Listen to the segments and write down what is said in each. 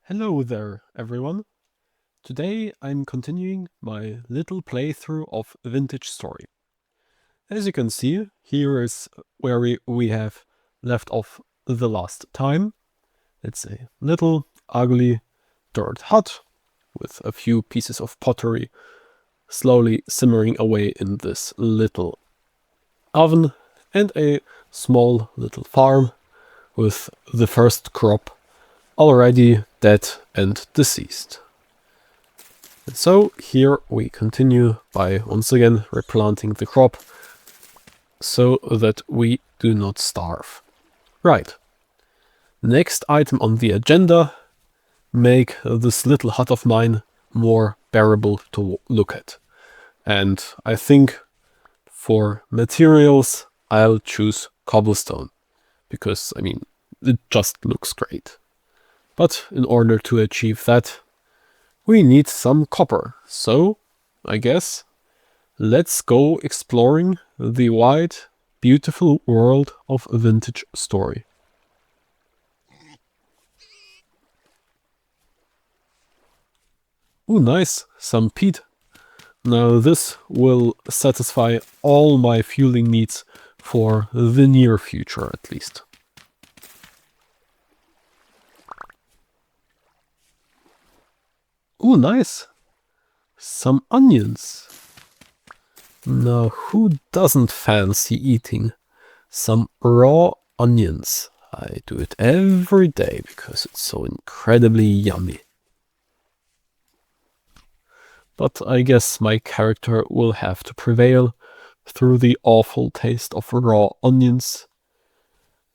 Hello there, everyone. Today I'm continuing my little playthrough of Vintage Story. As you can see, here is where we have left off the last time. It's a little ugly dirt hut with a few pieces of pottery slowly simmering away in this little oven, and a small little farm with the first crop already dead and deceased. And so here we continue by once again replanting the crop so that we do not starve. Right. Next item on the agenda, make this little hut of mine more bearable to look at. And I think for materials I'll choose cobblestone, because I mean it just looks great. But in order to achieve that, we need some copper, so I guess let's go exploring the wide, beautiful world of Vintage Story. Ooh, nice, some peat. Now this will satisfy all my fueling needs for the near future at least. Ooh, nice. Some onions. Now, who doesn't fancy eating some raw onions? I do it every day because it's so incredibly yummy. But I guess my character will have to prevail through the awful taste of raw onions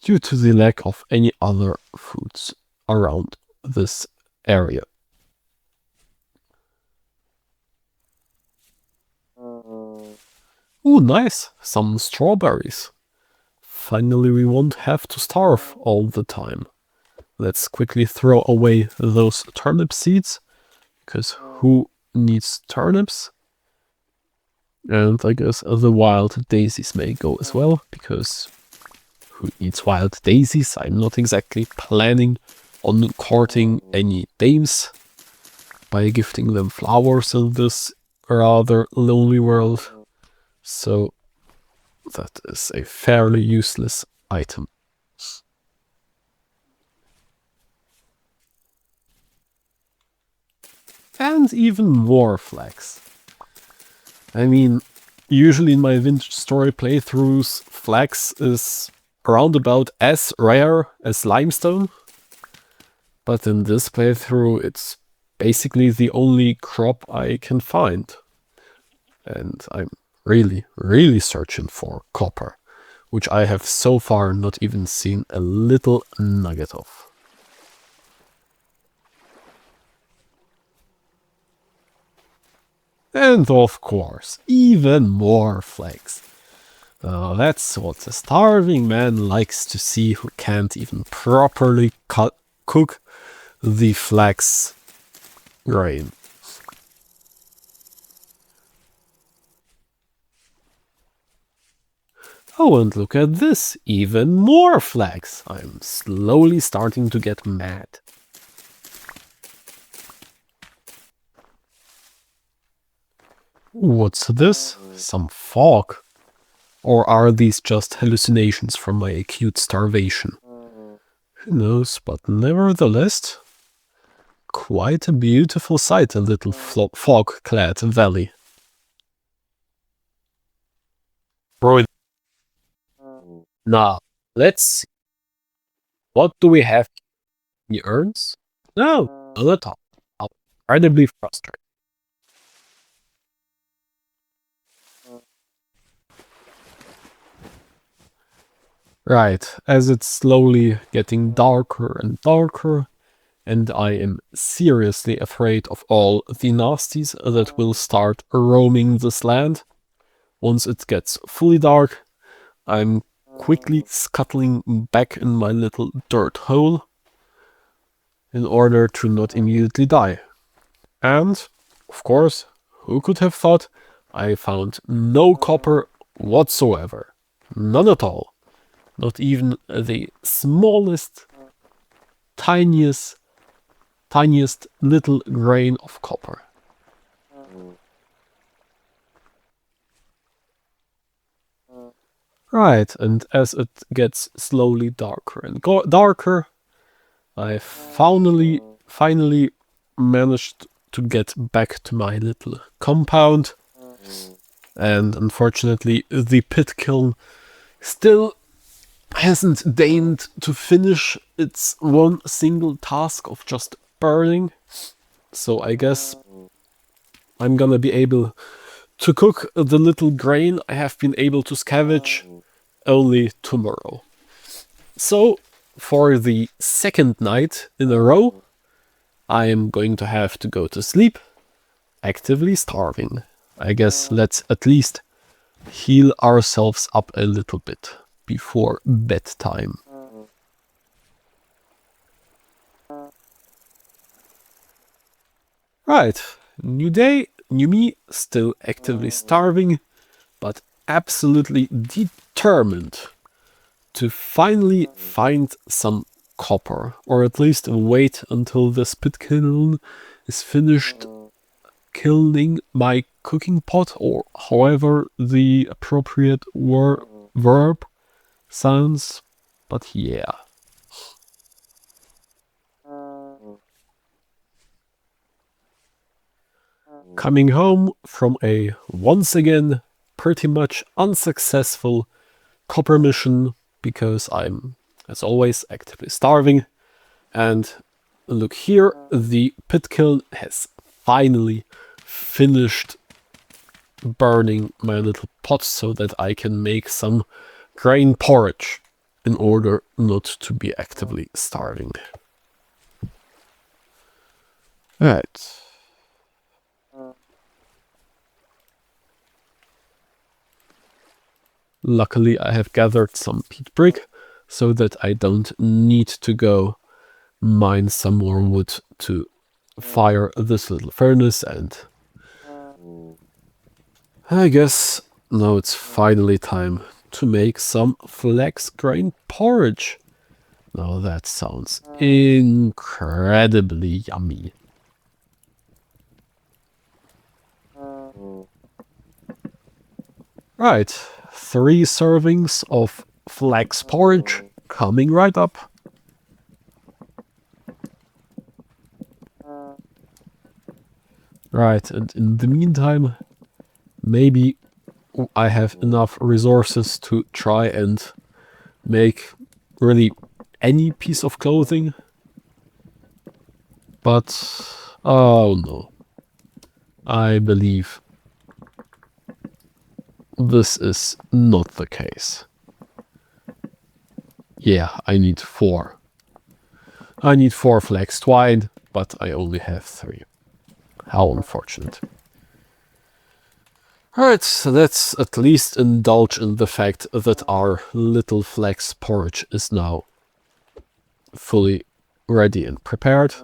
due to the lack of any other foods around this area. Ooh, nice! Some strawberries. Finally, we won't have to starve all the time. Let's quickly throw away those turnip seeds, because who needs turnips? And I guess the wild daisies may go as well, because who needs wild daisies? I'm not exactly planning on courting any dames by gifting them flowers in this rather lonely world. So that is a fairly useless item. And even more flax. I mean, usually in my Vintage Story playthroughs, flax is around about as rare as limestone. But in this playthrough, it's basically the only crop I can find. And I'm really searching for copper, which I have so far not even seen a little nugget of. And of course, even more flax. That's what a starving man likes to see who can't even properly cook the flax grain. Oh, and look at this, even more flax. I'm slowly starting to get mad. What's this? Some fog? Or are these just hallucinations from my acute starvation? Who knows, but nevertheless, quite a beautiful sight, a little fog-clad valley. Bro, now, let's see. What do we have? Any urns? No, not at all. I'm incredibly frustrated. Right, as it's slowly getting darker and darker, and I am seriously afraid of all the nasties that will start roaming this land. Once it gets fully dark, I'm quickly scuttling back in my little dirt hole in order to not immediately die. And, of course, who could have thought I found no copper whatsoever. None at all. Not even the smallest, tiniest tiniest little grain of copper. Right, and as it gets slowly darker and darker, I finally managed to get back to my little compound. And unfortunately, the pit kiln still hasn't deigned to finish its one single task of just burning. So I guess I'm gonna be able to cook the little grain I have been able to scavenge only tomorrow. So, for the second night in a row, I am going to have to go to sleep, actively starving. I guess let's at least heal ourselves up a little bit before bedtime. Right, new day, new me, still actively starving, but absolutely determined to finally find some copper, or at least wait until the spit kiln is finished kilning my cooking pot, or however the appropriate verb sounds. But yeah. Coming home from a once again pretty much unsuccessful copper mission, because I'm, as always, actively starving. And look here, the pit kiln has finally finished burning my little pot so that I can make some grain porridge in order not to be actively starving. Right. Luckily, I have gathered some peat brick so that I don't need to go mine some more wood to fire this little furnace, and I guess now it's finally time to make some flax grain porridge. Now that sounds incredibly yummy. Right, 3 servings of flax porridge coming right up. Right, and in the meantime, maybe I have enough resources to try and make really any piece of clothing. But, oh no. I believe this is not the case. Yeah, I need 4. I need 4 flax twine, but I only have 3. How unfortunate. Alright, so let's at least indulge in the fact that our little flax porridge is now fully ready and prepared,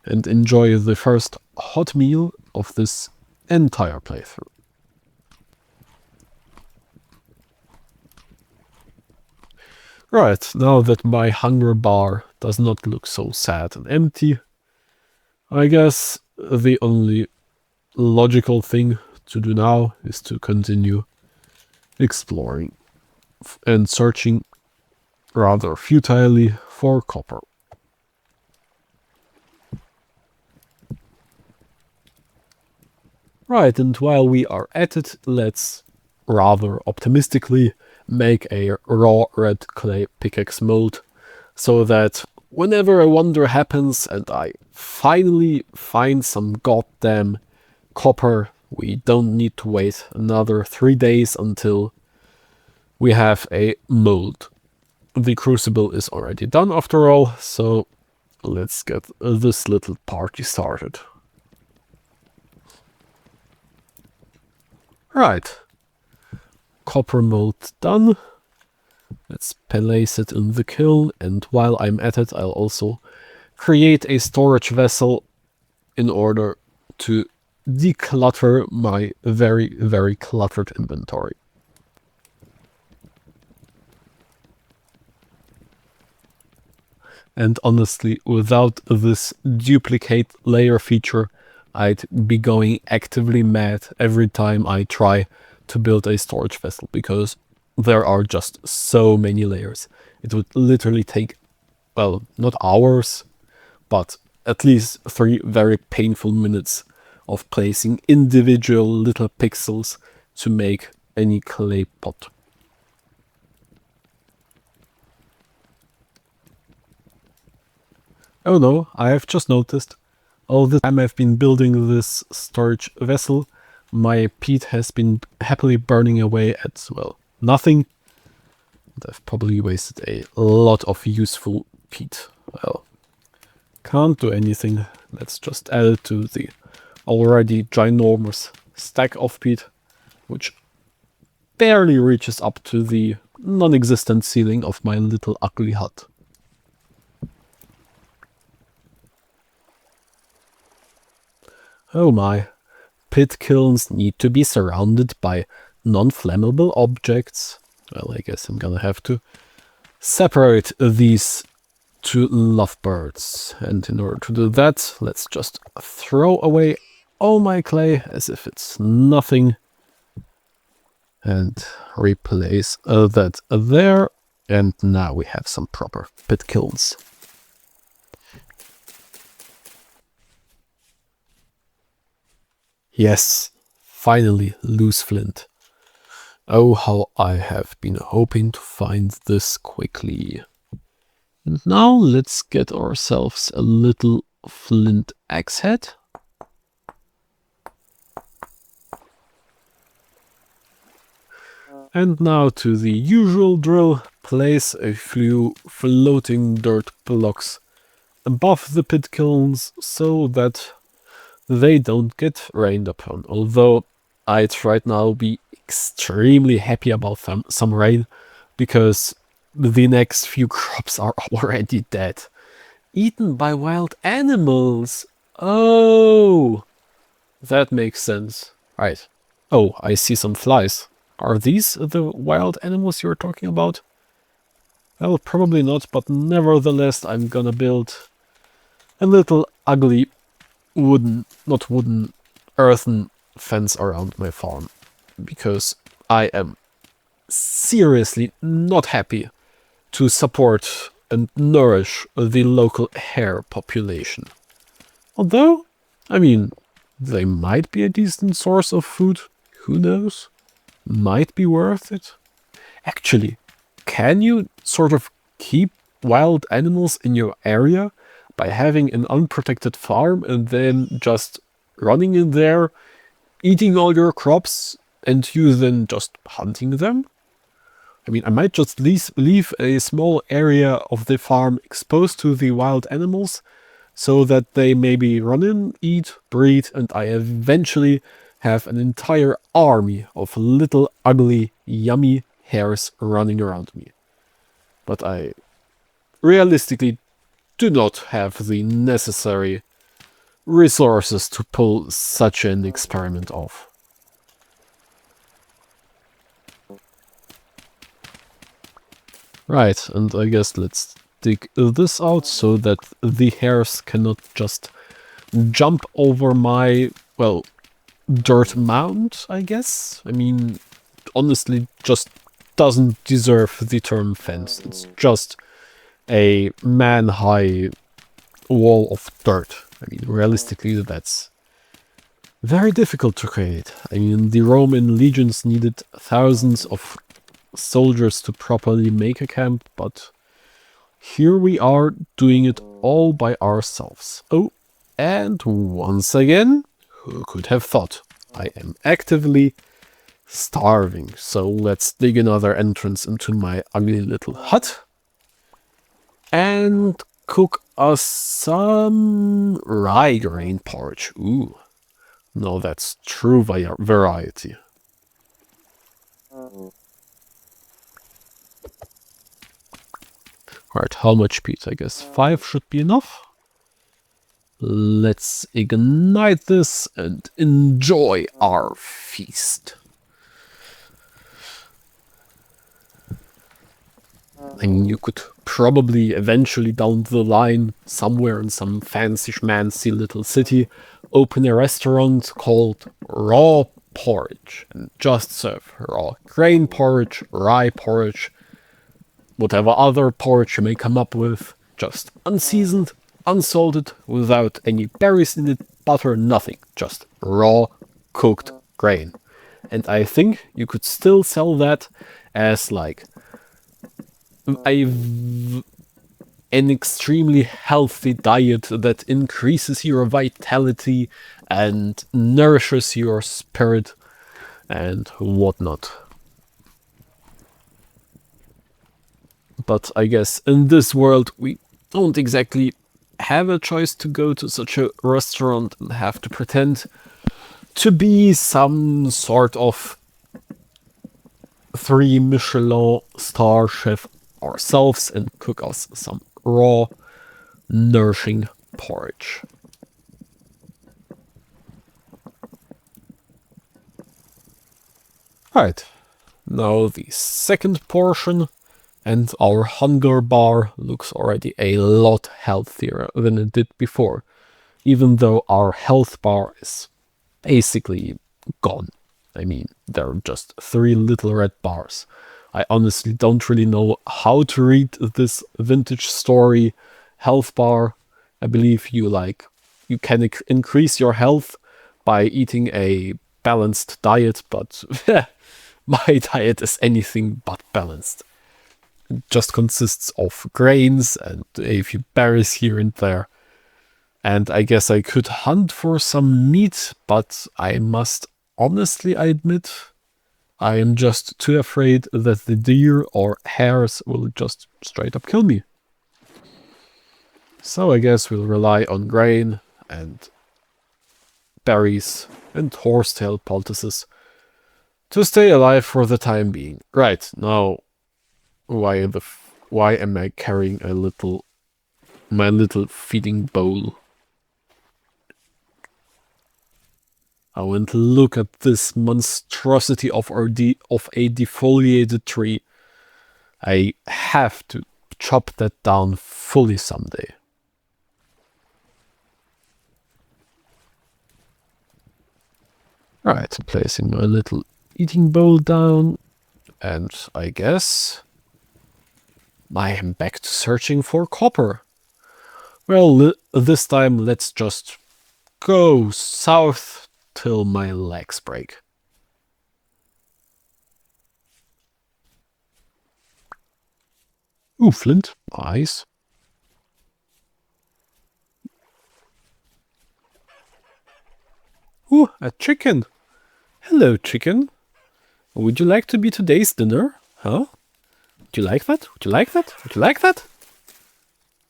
and enjoy the first hot meal of this entire playthrough. Right, now that my hunger bar does not look so sad and empty, I guess the only logical thing to do now is to continue exploring and searching rather futilely for copper. Right, and while we are at it, let's rather optimistically make a raw red clay pickaxe mold, so that whenever a wonder happens and I finally find some goddamn copper, we don't need to wait another 3 days until we have a mold. The crucible is already done after all, so let's get this little party started. Right. Copper mold done. Let's place it in the kiln, and while I'm at it, I'll also create a storage vessel in order to declutter my very, very cluttered inventory. And honestly, without this duplicate layer feature, I'd be going actively mad every time I try to build a storage vessel, because there are just so many layers. It would literally take, well, not hours, but at least 3 very painful minutes of placing individual little pixels to make any clay pot. Oh no, I have just noticed, all the time I've been building this storage vessel, my peat has been happily burning away at, well, nothing. I've probably wasted a lot of useful peat. Well, can't do anything. Let's just add it to the already ginormous stack of peat, which barely reaches up to the non-existent ceiling of my little ugly hut. Oh my, pit kilns need to be surrounded by non-flammable objects. Well, I guess I'm gonna have to separate these two lovebirds. And in order to do that, let's just throw away all my clay as if it's nothing. And replace that there. And now we have some proper pit kilns. Yes, finally loose flint. Oh, how I have been hoping to find this quickly. And now let's get ourselves a little flint axe head. And now to the usual drill, place a few floating dirt blocks above the pit kilns so that they don't get rained upon. Although I'd right now be extremely happy about some rain, because the next few crops are already dead. Eaten by wild animals. Oh, that makes sense. Right. Oh, I see some flies. Are these the wild animals you're talking about? Well, probably not, but nevertheless, I'm gonna build a little ugly earthen fence around my farm, because I am seriously not happy to support and nourish the local hare population. Although, I mean, they might be a decent source of food. Who knows? Might be worth it. Actually, can you sort of keep wild animals in your area by having an unprotected farm and then just running in there, eating all your crops, and you then just hunting them? I mean, I might just leave a small area of the farm exposed to the wild animals, so that they maybe run in, eat, breed, and I eventually have an entire army of little ugly yummy hares running around me. But I realistically do not have the necessary resources to pull such an experiment off. Right, and I guess let's dig this out so that the hares cannot just jump over my, well, dirt mound, I guess? I mean, honestly, just doesn't deserve the term fence. It's just a man-high wall of dirt. I mean, realistically, that's very difficult to create. I mean, the Roman legions needed thousands of soldiers to properly make a camp, but here we are doing it all by ourselves. Oh, and once again, who could have thought? I am actively starving, so let's dig another entrance into my ugly little hut and cook us some rye grain porridge. Ooh, no, that's true variety. Right, how much peat? I guess 5 should be enough. Let's ignite this and enjoy our feast. I mean, you could probably eventually down the line, somewhere in some fancy schmancy little city, open a restaurant called Raw Porridge and just serve raw grain porridge, rye porridge, whatever other porridge you may come up with, just unseasoned, unsalted, without any berries in it, butter, nothing, just raw cooked grain. And I think you could still sell that as like an extremely healthy diet that increases your vitality and nourishes your spirit and whatnot. But I guess in this world we don't exactly have a choice to go to such a restaurant and have to pretend to be some sort of 3 Michelin star chef ourselves and cook us some raw, nourishing porridge. Right, now the second portion, and our hunger bar looks already a lot healthier than it did before, even though our health bar is basically gone. I mean, there are just 3 little red bars. I honestly don't really know how to read this vintage story health bar. I believe you can increase your health by eating a balanced diet, but my diet is anything but balanced. It just consists of grains and a few berries here and there. And I guess I could hunt for some meat, but I must honestly admit, I am just too afraid that the deer or hares will just straight up kill me. So I guess we'll rely on grain and berries and horsetail poultices to stay alive for the time being. Right, now, why am I carrying my little feeding bowl? Oh, and look at this monstrosity of a defoliated tree. I have to chop that down fully someday. Right, placing my little eating bowl down, and I guess I am back to searching for copper. Well, this time let's just go south till my legs break. Ooh, flint. Nice. Ooh, a chicken. Hello, chicken. Would you like to be today's dinner? Huh? Would you like that? Would you like that? Would you like that?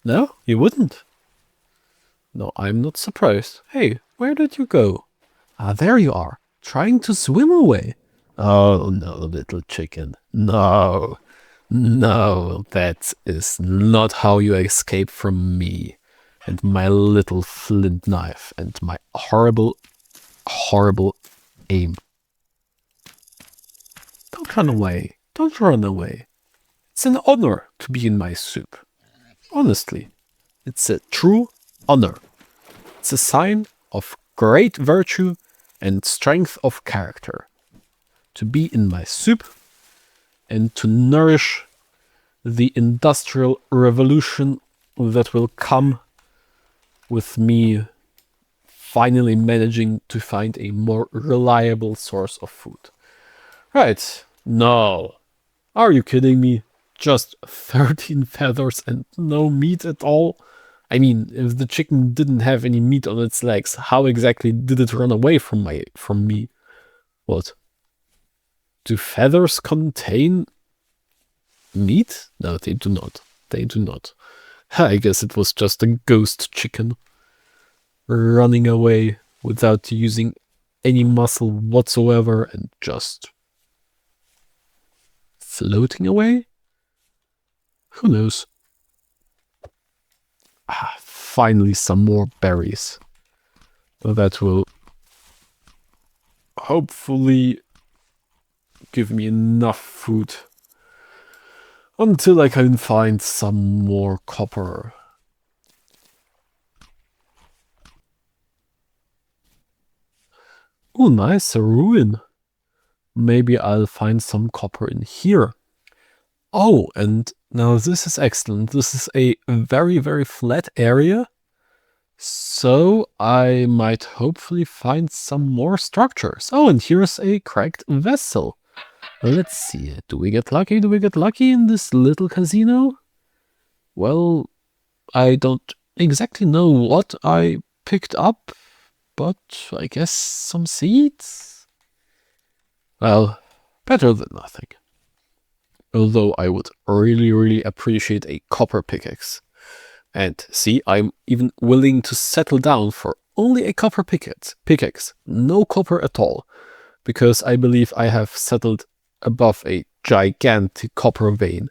No, you wouldn't. No, I'm not surprised. Hey, where did you go? Ah, there you are, trying to swim away. Oh, no, little chicken. No, no, that is not how you escape from me and my little flint knife and my horrible, horrible aim. Don't run away. Don't run away. It's an honor to be in my soup. Honestly, it's a true honor. It's a sign of great virtue and strength of character to be in my soup and to nourish the industrial revolution that will come with me finally managing to find a more reliable source of food. Right, no. Are you kidding me? Just 13 feathers and no meat at all? I mean, if the chicken didn't have any meat on its legs, how exactly did it run away from me? What? Do feathers contain meat? No, they do not. They do not. I guess it was just a ghost chicken running away without using any muscle whatsoever and just floating away? Who knows? Ah, finally some more berries. That will hopefully give me enough food Until I can find some more copper. Oh, nice, a ruin. Maybe I'll find some copper in here. Oh, and now this is excellent. This is a very, very flat area. So I might hopefully find some more structures. Oh, and here's a cracked vessel. Let's see. Do we get lucky? Do we get lucky in this little casino? Well, I don't exactly know what I picked up, but I guess some seeds? Well, better than nothing. Although I would really, really appreciate a copper pickaxe. And see, I'm even willing to settle down for only a copper pickaxe. No copper at all. Because I believe I have settled above a gigantic copper vein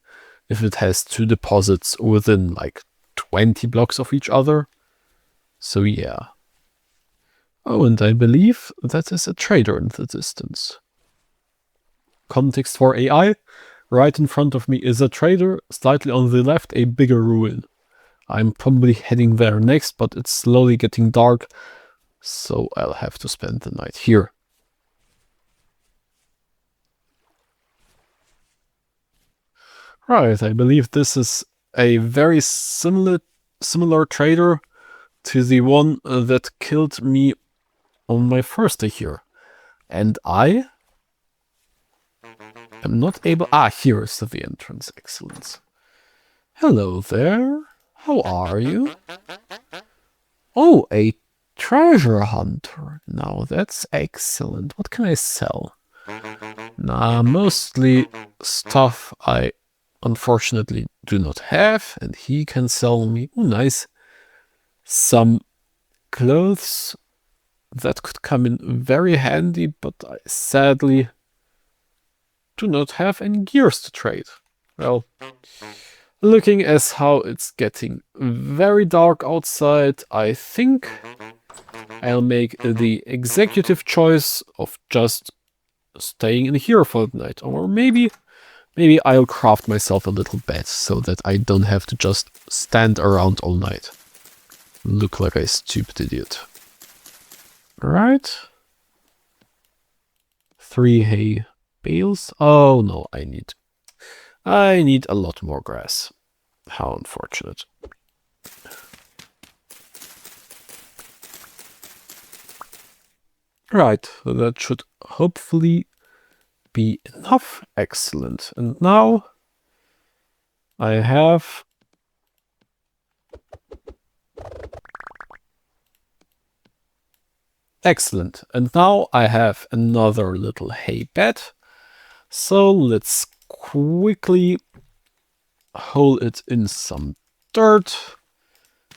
if it has two deposits within like 20 blocks of each other. So yeah. Oh, and I believe that is a trader in the distance. Context for AI. Right in front of me is a trader, slightly on the left a bigger ruin. I'm probably heading there next, but it's slowly getting dark, so I'll have to spend the night here. Right, I believe this is a very similar trader to the one that killed me on my first day here. And I am not able... Ah, here is the entrance. Excellent. Hello there. How are you? Oh, a treasure hunter. Now that's excellent. What can I sell? Nah, mostly stuff I unfortunately do not have, and he can sell me, oh nice, some clothes that could come in very handy, but I sadly do not have any gears to trade. Well, looking as how it's getting very dark outside, I think I'll make the executive choice of just staying in here for the night. Or maybe I'll craft myself a little bed so that I don't have to just stand around all night. Look like a stupid idiot. Right? 3 hay bales. Oh no, I need a lot more grass. How unfortunate. Right, that should hopefully be enough. Excellent. And now I have excellent. And now I have another little hay bed. So let's quickly hole it in some dirt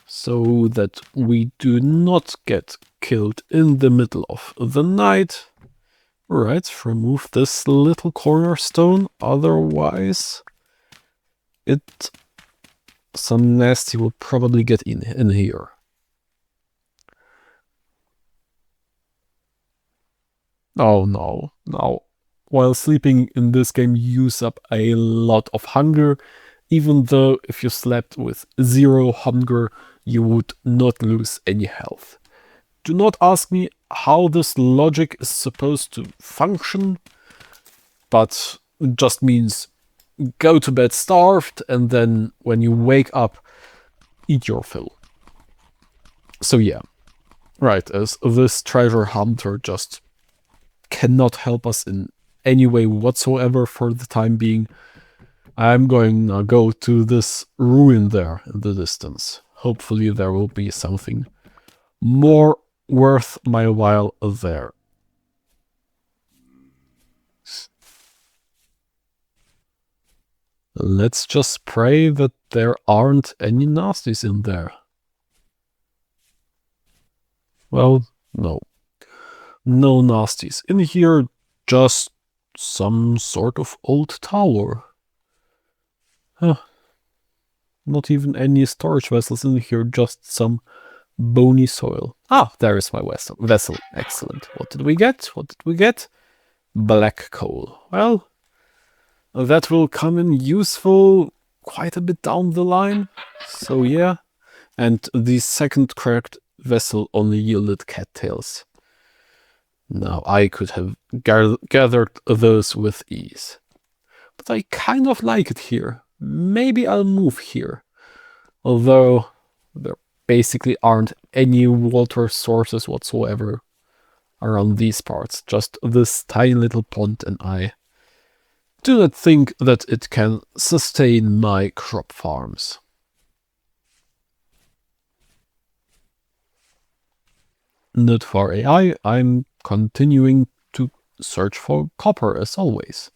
so that we do not get killed in the middle of the night. Right, remove this little cornerstone, otherwise some nasty will probably get in here. Oh no, now while sleeping in this game you use up a lot of hunger, even though if you slept with 0 hunger you would not lose any health. Do not ask me how this logic is supposed to function, but it just means go to bed starved, and then when you wake up, eat your fill. So yeah, right, as this treasure hunter just cannot help us in any way whatsoever for the time being, I'm going to go to this ruin there in the distance. Hopefully there will be something more worth my while there. Let's just pray that there aren't any nasties in there. Well, no. No nasties in here, just some sort of old tower. Huh. Not even any storage vessels in here, just some bony soil. Ah, there is my vessel. Excellent. What did we get? Black coal. Well, That will come in useful quite a bit down the line. So yeah. And the second cracked vessel only yielded cattails. Now I could have gathered those with ease. But I kind of like it here. Maybe I'll move here. Although there basically aren't any water sources whatsoever around these parts. Just this tiny little pond, and I do not think that it can sustain my crop farms. Not for AI, I'm continuing to search for copper as always.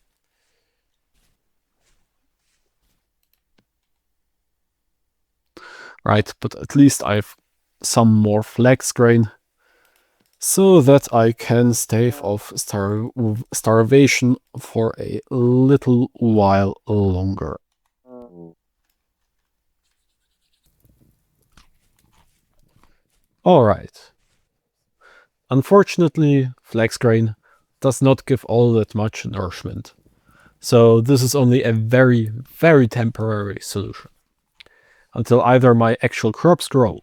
Right, but at least I've some more flax grain so that I can stave off starvation for a little while longer. Alright. Unfortunately, flax grain does not give all that much nourishment. So this is only a very, very temporary solution. Until either my actual crops grow.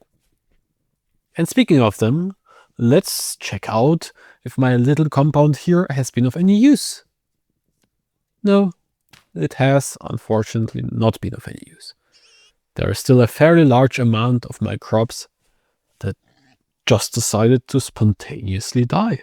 And speaking of them, let's check out if my little compound here has been of any use. No, it has unfortunately not been of any use. There is still a fairly large amount of my crops that just decided to spontaneously die.